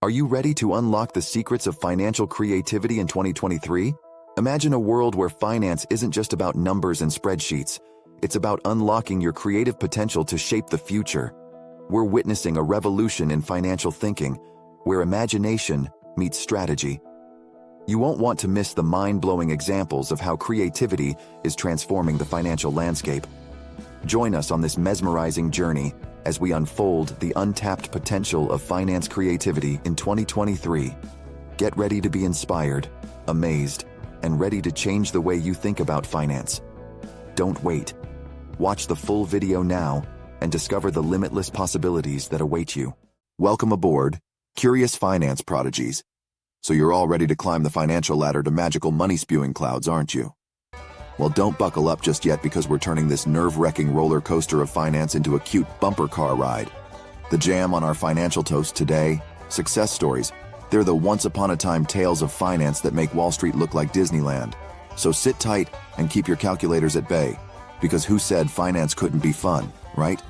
Are you ready to unlock the secrets of financial creativity in 2023? Imagine a world where finance isn't just about numbers and spreadsheets. It's about unlocking your creative potential to shape the future. We're witnessing a revolution in financial thinking, where imagination meets strategy. You won't want to miss the mind-blowing examples of how creativity is transforming the financial landscape. Join us on this mesmerizing journey as we unfold the untapped potential of finance creativity in 2023. Get ready to be inspired, amazed, and ready to change the way you think about finance. Don't wait. Watch the full video now and discover the limitless possibilities that await you. Welcome aboard, curious finance prodigies. So you're all ready to climb the financial ladder to magical money-spewing clouds, aren't you? Well, don't buckle up just yet, because we're turning this nerve-wracking roller coaster of finance into a cute bumper car ride. The jam on our financial toast today: success stories. They're the once-upon-a-time tales of finance that make Wall Street look like Disneyland. So sit tight and keep your calculators at bay, because who said finance couldn't be fun, right?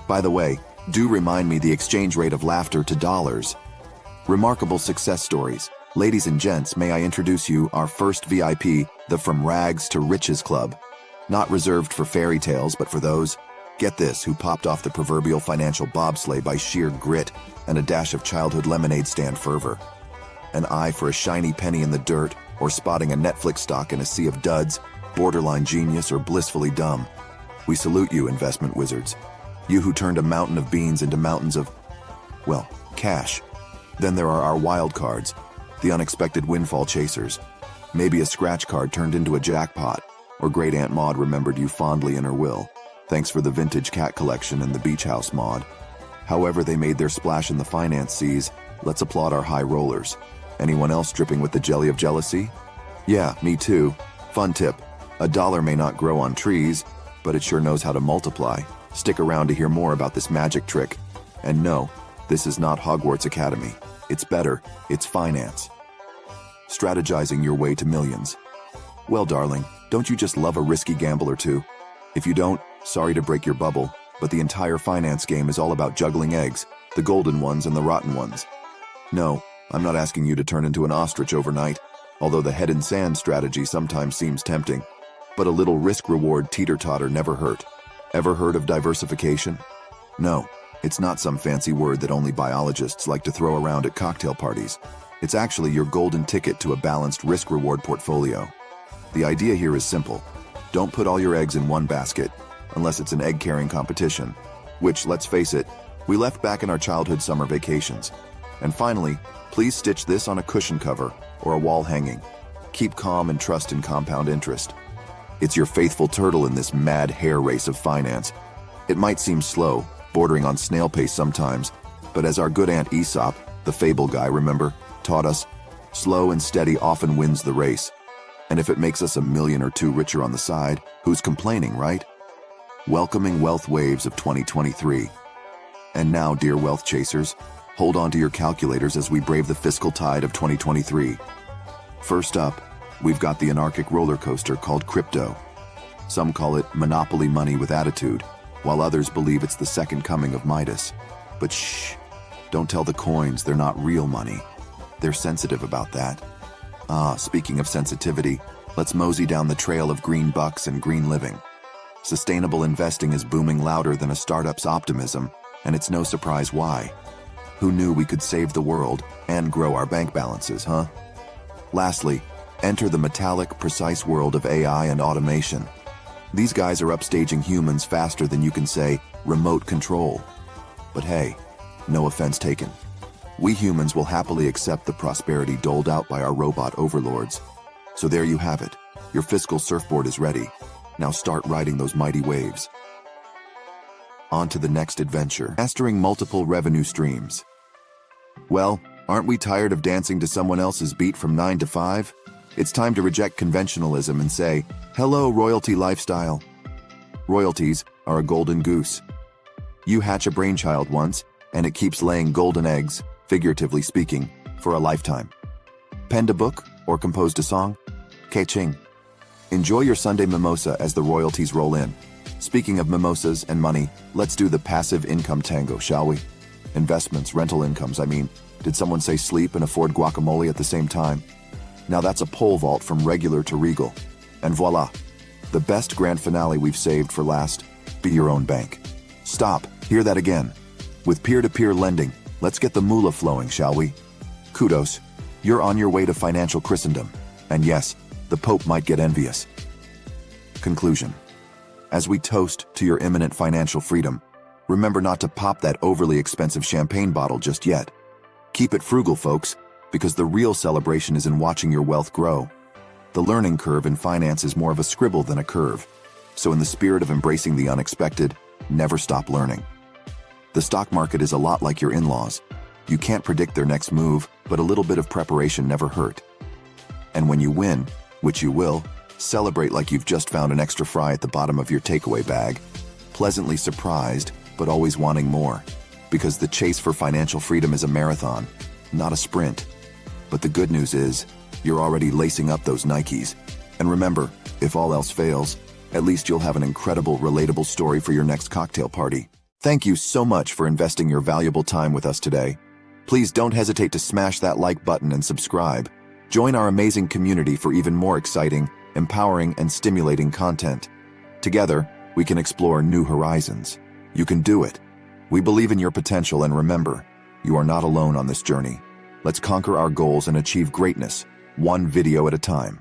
By the way, do remind me the exchange rate of laughter to dollars. Remarkable success stories. Ladies and gents, may I introduce you our first VIP, the From Rags to Riches Club. Not reserved for fairy tales, but for those, get this, who popped off the proverbial financial bobsleigh by sheer grit and a dash of childhood lemonade stand fervor. An eye for a shiny penny in the dirt, or spotting a Netflix stock in a sea of duds, borderline genius or blissfully dumb. We salute you, investment wizards. You who turned a mountain of beans into mountains of, well, cash. Then there are our wild cards, the unexpected windfall chasers. Maybe a scratch card turned into a jackpot, or Great Aunt Maud remembered you fondly in her will. Thanks for the vintage cat collection and the beach house, Maud. However they made their splash in the finance seas, let's applaud our high rollers. Anyone else dripping with the jelly of jealousy? Yeah, me too. Fun tip: a dollar may not grow on trees, but it sure knows how to multiply. Stick around to hear more about this magic trick. And no, this is not Hogwarts Academy. It's better, it's finance. Strategizing your way to millions. Well, darling, don't you just love a risky gamble or two? If you don't, sorry to break your bubble, but the entire finance game is all about juggling eggs, the golden ones and the rotten ones. No, I'm not asking you to turn into an ostrich overnight, although the head in sand strategy sometimes seems tempting. But a little risk-reward teeter-totter never hurt. Ever heard of diversification? No. It's not some fancy word that only biologists like to throw around at cocktail parties. It's actually your golden ticket to a balanced risk-reward portfolio. The idea here is simple. Don't put all your eggs in one basket, unless it's an egg-carrying competition, which, let's face it, we left back in our childhood summer vacations. And finally, please stitch this on a cushion cover or a wall hanging. Keep calm and trust in compound interest. It's your faithful turtle in this mad hare race of finance. It might seem slow, bordering on snail pace sometimes, but as our good Aunt Aesop, the fable guy, remember, taught us, slow and steady often wins the race. And if it makes us $1 million or $2 million richer on the side, who's complaining, right? Welcoming wealth waves of 2023. And now, dear wealth chasers, hold on to your calculators as we brave the fiscal tide of 2023. First up, we've got the anarchic roller coaster called crypto. Some call it monopoly money with attitude, while others believe it's the second coming of Midas. But shh, don't tell the coins they're not real money. They're sensitive about that. Speaking of sensitivity, let's mosey down the trail of green bucks and green living. Sustainable investing is booming louder than a startup's optimism, and it's no surprise why. Who knew we could save the world and grow our bank balances, huh? Lastly, enter the metallic, precise world of AI and automation. These guys are upstaging humans faster than you can say remote control. But hey, no offense taken. We humans will happily accept the prosperity doled out by our robot overlords. So there you have it. Your fiscal surfboard is ready. Now start riding those mighty waves. On to the next adventure. Mastering multiple revenue streams. Well, aren't we tired of dancing to someone else's beat from 9 to 5? It's time to reject conventionalism and say, hello, royalty lifestyle. Royalties are a golden goose. You hatch a brainchild once, and it keeps laying golden eggs, figuratively speaking, for a lifetime. Penned a book or composed a song? Ka-ching. Enjoy your Sunday mimosa as the royalties roll in. Speaking of mimosas and money, let's do the passive income tango, shall we? Investments, rental incomes, Did someone say sleep and afford guacamole at the same time? Now that's a pole vault from regular to regal. And voila, the best grand finale we've saved for last. Be your own bank. Stop, hear that again. With peer-to-peer lending, let's get the moolah flowing, shall we? Kudos, you're on your way to financial Christendom. And yes, the Pope might get envious. Conclusion. As we toast to your imminent financial freedom, remember not to pop that overly expensive champagne bottle just yet. Keep it frugal, folks, because the real celebration is in watching your wealth grow. The learning curve in finance is more of a scribble than a curve. So in the spirit of embracing the unexpected, never stop learning. The stock market is a lot like your in-laws. You can't predict their next move, but a little bit of preparation never hurt. And when you win, which you will, celebrate like you've just found an extra fry at the bottom of your takeaway bag, pleasantly surprised, but always wanting more. Because the chase for financial freedom is a marathon, not a sprint. But the good news is, you're already lacing up those Nikes. And remember, if all else fails, at least you'll have an incredible, relatable story for your next cocktail party. Thank you so much for investing your valuable time with us today. Please don't hesitate to smash that like button and subscribe. Join our amazing community for even more exciting, empowering, and stimulating content. Together, we can explore new horizons. You can do it. We believe in your potential, and remember, you are not alone on this journey. Let's conquer our goals and achieve greatness, one video at a time.